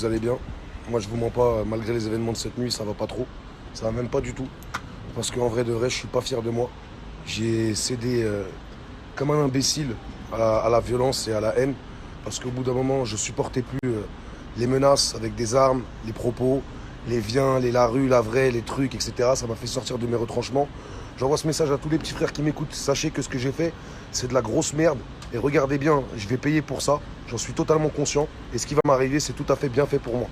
vous allez bien. Moi, je vous mens pas, malgré les événements de cette nuit, ça va pas trop. Ça va même pas du tout. Parce qu'en vrai de vrai, je suis pas fier de moi. J'ai cédé comme un imbécile à la violence et à la haine. Parce qu'au bout d'un moment, je supportais plus les menaces avec des armes, les propos, les viens, les la rue, la vraie, les trucs, etc. Ça m'a fait sortir de mes retranchements. J'envoie ce message à tous les petits frères qui m'écoutent. Sachez que ce que j'ai fait, c'est de la grosse merde. Et regardez bien, je vais payer pour ça. J'en suis totalement conscient. Et ce qui va m'arriver, c'est tout à fait bien fait pour moi.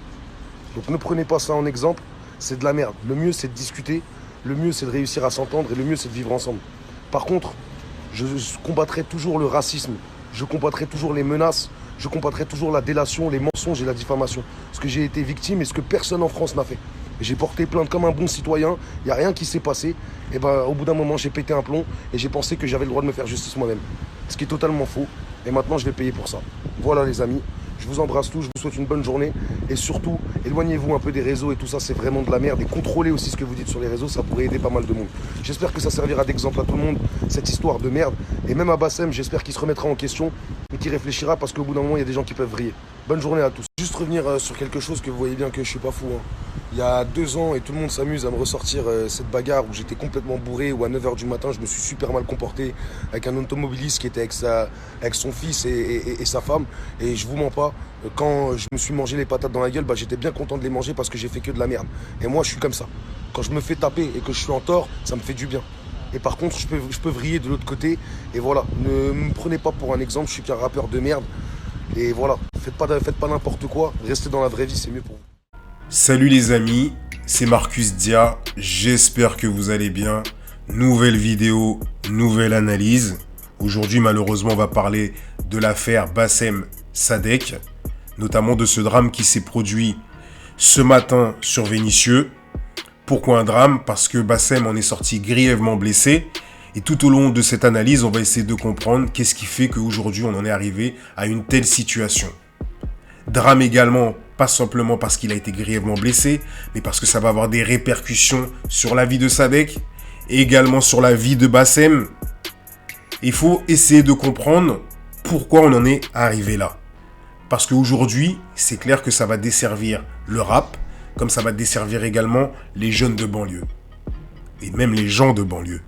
Donc ne prenez pas ça en exemple. C'est de la merde. Le mieux, c'est de discuter. Le mieux, c'est de réussir à s'entendre. Et le mieux, c'est de vivre ensemble. Par contre, je combattrai toujours le racisme. Je combattrai toujours les menaces. Je combattrai toujours la délation, les mensonges et la diffamation. Parce que j'ai été victime et ce que personne en France n'a fait. Et j'ai porté plainte comme un bon citoyen. Il n'y a rien qui s'est passé. Et ben, au bout d'un moment, j'ai pété un plomb et j'ai pensé que j'avais le droit de me faire justice moi-même. Ce qui est totalement faux. Et maintenant, je vais payer pour ça. Voilà les amis. Je vous embrasse tous, je vous souhaite une bonne journée. Et surtout, éloignez-vous un peu des réseaux et tout ça, c'est vraiment de la merde. Et contrôlez aussi ce que vous dites sur les réseaux, ça pourrait aider pas mal de monde. J'espère que ça servira d'exemple à tout le monde, cette histoire de merde. Et même à Bassem, j'espère qu'il se remettra en question et qu'il réfléchira parce qu'au bout d'un moment, il y a des gens qui peuvent vriller. Bonne journée à tous. Juste revenir sur quelque chose que vous voyez bien que je suis pas fou. Il y a 2 ans, et tout le monde s'amuse à me ressortir cette bagarre où j'étais complètement bourré, où à 9 h du matin, je me suis super mal comporté avec un automobiliste qui était avec son fils et sa femme. Et je vous mens pas, quand je me suis mangé les patates dans la gueule, j'étais bien content de les manger parce que j'ai fait que de la merde. Et moi, je suis comme ça. Quand je me fais taper et que je suis en tort, ça me fait du bien. Et par contre, je peux vriller de l'autre côté. Et voilà, ne me prenez pas pour un exemple, je suis qu'un rappeur de merde. Et voilà, faites pas n'importe quoi, restez dans la vraie vie, c'est mieux pour vous. Salut les amis, c'est Marcus Dia, j'espère que vous allez bien. Nouvelle vidéo, nouvelle analyse. Aujourd'hui malheureusement on va parler de l'affaire Bassem Sadek, notamment de ce drame qui s'est produit ce matin sur Vénissieux. Pourquoi un drame? Parce que Bassem en est sorti grièvement blessé. Et tout au long de cette analyse, on va essayer de comprendre qu'est-ce qui fait qu'aujourd'hui on en est arrivé à une telle situation. Drame également, pas simplement parce qu'il a été grièvement blessé, mais parce que ça va avoir des répercussions sur la vie de Sadek et également sur la vie de Bassem. Il faut essayer de comprendre pourquoi on en est arrivé là. Parce qu'aujourd'hui, c'est clair que ça va desservir le rap, comme ça va desservir également les jeunes de banlieue. Et même les gens de banlieue.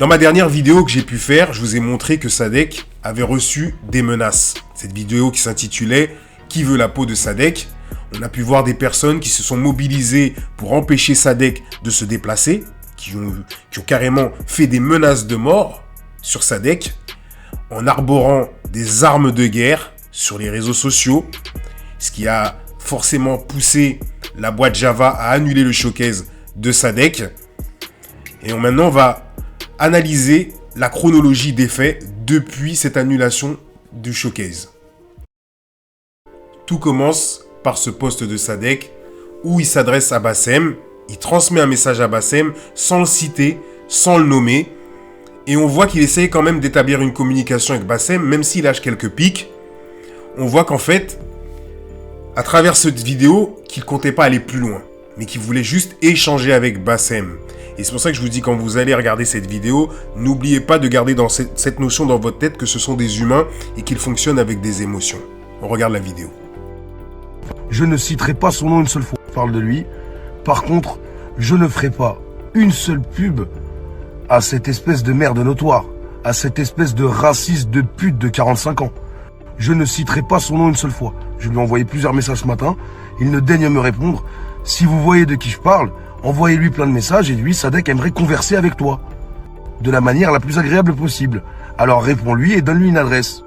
Dans ma dernière vidéo que j'ai pu faire, je vous ai montré que Sadek avait reçu des menaces. Cette vidéo qui s'intitulait « Qui veut la peau de Sadek ?» On a pu voir des personnes qui se sont mobilisées pour empêcher Sadek de se déplacer, qui ont carrément fait des menaces de mort sur Sadek, en arborant des armes de guerre sur les réseaux sociaux, ce qui a forcément poussé la boîte Java à annuler le showcase de Sadek. Et maintenant, on va analyser la chronologie des faits depuis cette annulation du showcase. Tout commence par ce post de Sadek où il s'adresse à Bassem, il transmet un message à Bassem sans le citer, sans le nommer, et on voit qu'il essaye quand même d'établir une communication avec Bassem, même s'il lâche quelques pics. On voit qu'en fait, à travers cette vidéo, qu'il comptait pas aller plus loin, mais qu'il voulait juste échanger avec Bassem. Et c'est pour ça que je vous dis, quand vous allez regarder cette vidéo, n'oubliez pas de garder dans cette notion dans votre tête que ce sont des humains et qu'ils fonctionnent avec des émotions. On regarde la vidéo. Je ne citerai pas son nom une seule fois, je parle de lui. Par contre, je ne ferai pas une seule pub à cette espèce de merde notoire, à cette espèce de raciste de pute de 45 ans. Je ne citerai pas son nom une seule fois. Je lui ai envoyé plusieurs messages ce matin, il ne daigne me répondre. Si vous voyez de qui je parle, envoyez-lui plein de messages et lui, Sadek aimerait converser avec toi. De la manière la plus agréable possible. Alors réponds-lui et donne-lui une adresse.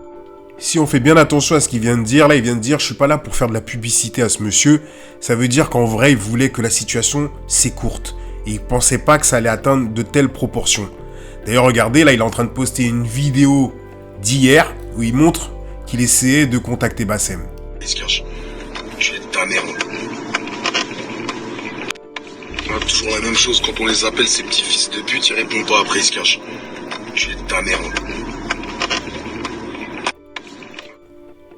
Si on fait bien attention à ce qu'il vient de dire, là il vient de dire je suis pas là pour faire de la publicité à ce monsieur, ça veut dire qu'en vrai il voulait que la situation s'écourte. Et il pensait pas que ça allait atteindre de telles proportions. D'ailleurs regardez, là il est en train de poster une vidéo d'hier où il montre qu'il essayait de contacter Bassem. Il se cache. Tu es de ta merde. Toujours la même chose, quand on les appelle ces petits fils de pute, ils répondent pas après, ils se cachent. Tu es de ta merde.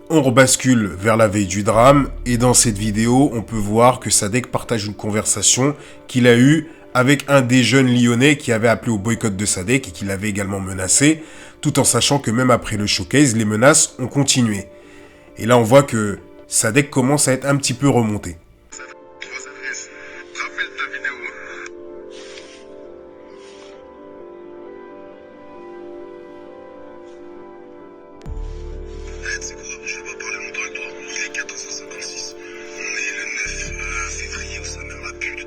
On rebascule vers la veille du drame et dans cette vidéo, on peut voir que Sadek partage une conversation qu'il a eue avec un des jeunes lyonnais qui avait appelé au boycott de Sadek et qui l'avait également menacé, tout en sachant que même après le showcase, les menaces ont continué. Et là, on voit que Sadek commence à être un petit peu remonté. C'est quoi? Je vais pas parler longtemps avec toi. Il est 14h56. On est le 9 février où ça mère la pute.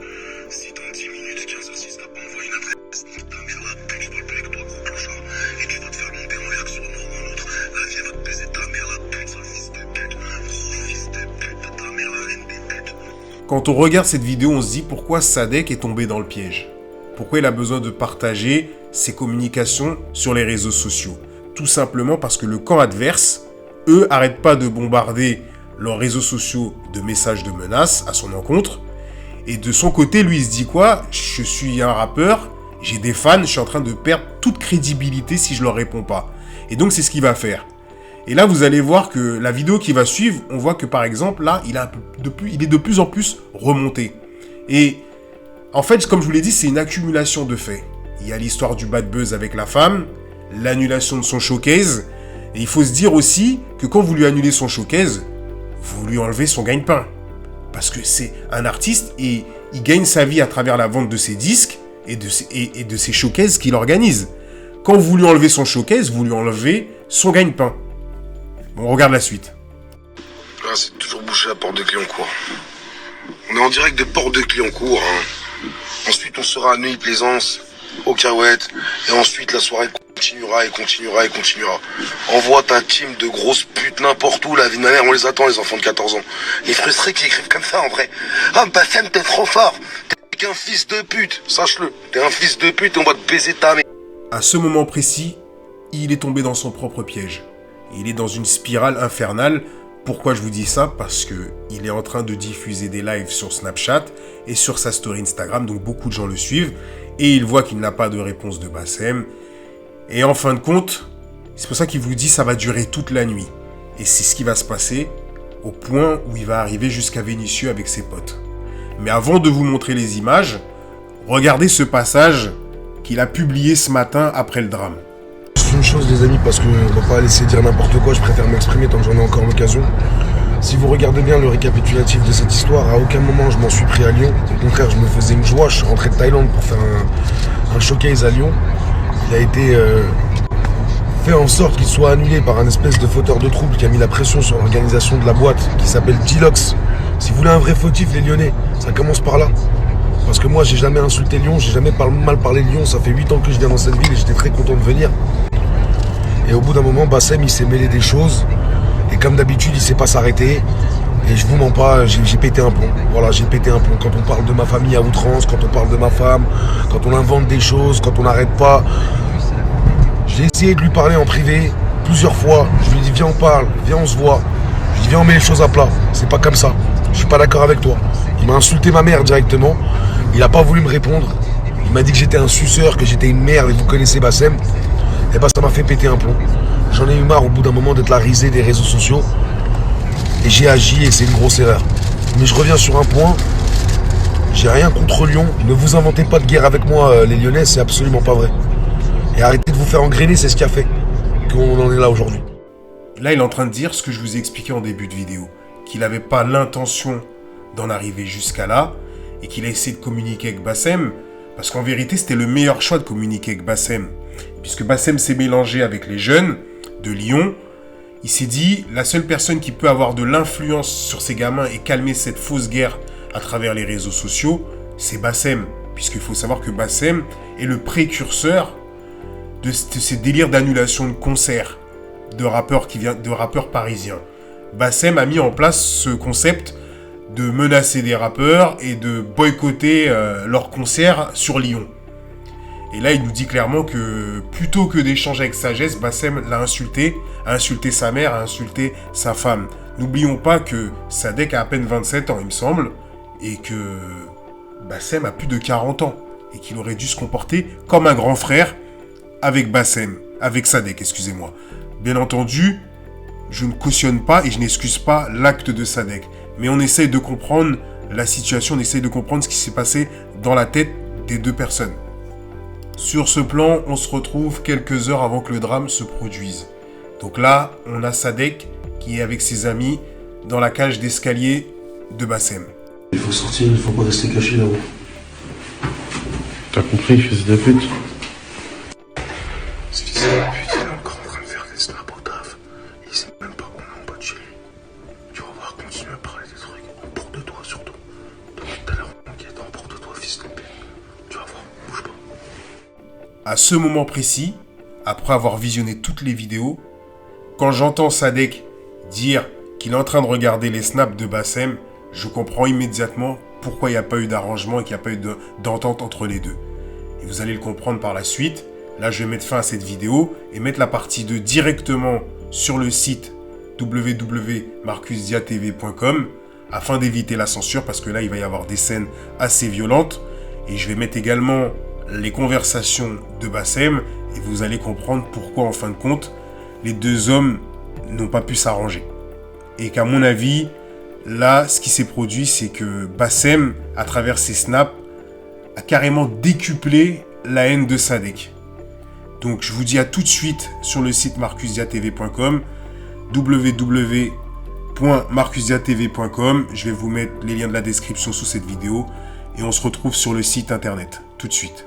Si dans 10 minutes, 15h06, t'as pas envoyé une adresse, nique ta mère la pute, je parle plus avec toi, gros clochard. Et tu vas te faire monter en l'air sur un ou un autre. La vie va te baiser ta mère la pute, sale fils de pute. Gros fils de pute, ta mère la reine des putes. Quand on regarde cette vidéo, on se dit pourquoi Sadek est tombé dans le piège. Pourquoi il a besoin de partager ses communications sur les réseaux sociaux. Tout simplement parce que le camp adverse, eux, arrêtent pas de bombarder leurs réseaux sociaux de messages de menaces à son encontre. Et de son côté, lui, il se dit quoi? Je suis un rappeur, j'ai des fans, je suis en train de perdre toute crédibilité si je leur réponds pas. Et donc, c'est ce qu'il va faire. Et là, vous allez voir que la vidéo qui va suivre, on voit que par exemple, là, il est de plus en plus remonté. Et en fait, comme je vous l'ai dit, c'est une accumulation de faits. Il y a l'histoire du bad buzz avec la femme, l'annulation de son showcase. Et il faut se dire aussi que quand vous lui annulez son showcase, vous lui enlevez son gagne-pain. Parce que c'est un artiste et il gagne sa vie à travers la vente de ses disques et de ses showcases qu'il organise. Quand vous lui enlevez son showcase, vous lui enlevez son gagne-pain. Bon, on regarde la suite. Ah, c'est toujours bouché à Porte de Clignancourt. On est en direct de Porte de Clignancourt. Hein. Ensuite, on sera à Neuilly-Plaisance, au Cahuètes. Et ensuite, la soirée continuera et continuera et continuera. Envoie ta team de grosses putes n'importe où. La vie de ma mère, on les attend, les enfants de 14 ans. Les frustrés qui écrivent comme ça, en vrai. Ah, Bassem, t'es trop fort. T'es qu'un fils de pute. Sache-le. T'es un fils de pute et on va te baiser ta mère. À ce moment précis, il est tombé dans son propre piège. Il est dans une spirale infernale. Pourquoi je vous dis ça? Parce que il est en train de diffuser des lives sur Snapchat et sur sa story Instagram, donc beaucoup de gens le suivent, et il voit qu'il n'a pas de réponse de Bassem. Et en fin de compte, c'est pour ça qu'il vous dit ça va durer toute la nuit. Et c'est ce qui va se passer au point où il va arriver jusqu'à Vénissieux avec ses potes. Mais avant de vous montrer les images, regardez ce passage qu'il a publié ce matin après le drame. C'est une chose les amis, parce que on va pas laisser dire n'importe quoi, je préfère m'exprimer tant que j'en ai encore l'occasion. Si vous regardez bien le récapitulatif de cette histoire, à aucun moment je m'en suis pris à Lyon. Au contraire, je me faisais une joie, je suis rentré de Thaïlande pour faire un showcase à Lyon. Il a été fait en sorte qu'il soit annulé par un espèce de fauteur de trouble qui a mis la pression sur l'organisation de la boîte, qui s'appelle Dilox. Si vous voulez un vrai fautif les Lyonnais, ça commence par là. Parce que moi j'ai jamais insulté Lyon, j'ai jamais mal parlé de Lyon, ça fait 8 ans que je viens dans cette ville et j'étais très content de venir. Et au bout d'un moment, Bassem il s'est mêlé des choses. Et comme d'habitude, il sait pas s'arrêter. Et je vous mens pas, j'ai pété un plomb. Voilà, j'ai pété un plomb. Quand on parle de ma famille à outrance, quand on parle de ma femme, quand on invente des choses, quand on n'arrête pas. J'ai essayé de lui parler en privé plusieurs fois. Je lui ai dit viens on parle, viens on se voit. Je lui ai dit viens on met les choses à plat. C'est pas comme ça. Je suis pas d'accord avec toi. Il m'a insulté ma mère directement. Il a pas voulu me répondre. Il m'a dit que j'étais un suceur, que j'étais une merde. Et vous connaissez Bassem. Et bah ça m'a fait péter un plomb. J'en ai eu marre au bout d'un moment d'être la risée des réseaux sociaux. Et j'ai agi et c'est une grosse erreur. Mais je reviens sur un point. J'ai rien contre Lyon. Ne vous inventez pas de guerre avec moi les Lyonnais, c'est absolument pas vrai. Et arrêtez de vous faire engrainer, c'est ce qui a fait qu'on en est là aujourd'hui. Là, il est en train de dire ce que je vous ai expliqué en début de vidéo. Qu'il n'avait pas l'intention d'en arriver jusqu'à là. Et qu'il a essayé de communiquer avec Bassem. Parce qu'en vérité, c'était le meilleur choix de communiquer avec Bassem. Puisque Bassem s'est mélangé avec les jeunes de Lyon. Il s'est dit, la seule personne qui peut avoir de l'influence sur ces gamins et calmer cette fausse guerre à travers les réseaux sociaux, c'est Bassem. Puisqu'il faut savoir que Bassem est le précurseur de ces délires d'annulation de concerts de rappeurs parisiens. Bassem a mis en place ce concept de menacer des rappeurs et de boycotter leurs concerts sur Lyon. Et là, il nous dit clairement que plutôt que d'échanger avec sagesse, Bassem l'a insulté, a insulté sa mère, a insulté sa femme. N'oublions pas que Sadek a à peine 27 ans, il me semble, et que Bassem a plus de 40 ans, et qu'il aurait dû se comporter comme un grand frère avec Sadek, excusez-moi. Bien entendu, je ne cautionne pas et je n'excuse pas l'acte de Sadek, mais on essaye de comprendre la situation, on essaye de comprendre ce qui s'est passé dans la tête des deux personnes. Sur ce plan, on se retrouve quelques heures avant que le drame se produise. Donc là, on a Sadek qui est avec ses amis dans la cage d'escalier de Bassem. Il faut sortir, il faut pas rester caché là-haut. T'as compris, fils de pute? Ce fils de pute, il est encore en train de faire des snaps au taf. Il sait même pas qu'on est en bas de chez lui. Tu vas voir, continue à parler des trucs. Emporte-toi surtout. Depuis tout à l'heure, on m'inquiète. Emporte-toi, fils de pute. Tu vas voir, bouge pas. À ce moment précis, après avoir visionné toutes les vidéos, quand j'entends Sadek dire qu'il est en train de regarder les snaps de Bassem, je comprends immédiatement pourquoi il n'y a pas eu d'arrangement et qu'il n'y a pas eu d'entente entre les deux. Et vous allez le comprendre par la suite. Là, je vais mettre fin à cette vidéo et mettre la partie 2 directement sur le site www.marcusdiatv.com afin d'éviter la censure parce que là, il va y avoir des scènes assez violentes. Et je vais mettre également les conversations de Bassem et vous allez comprendre pourquoi, en fin de compte, les deux hommes n'ont pas pu s'arranger. Et qu'à mon avis, là, ce qui s'est produit, c'est que Bassem, à travers ses snaps, a carrément décuplé la haine de Sadek. Donc, je vous dis à tout de suite sur le site marcusdiatv.com, www.marcusdiatv.com. Je vais vous mettre les liens de la description sous cette vidéo et on se retrouve sur le site internet tout de suite.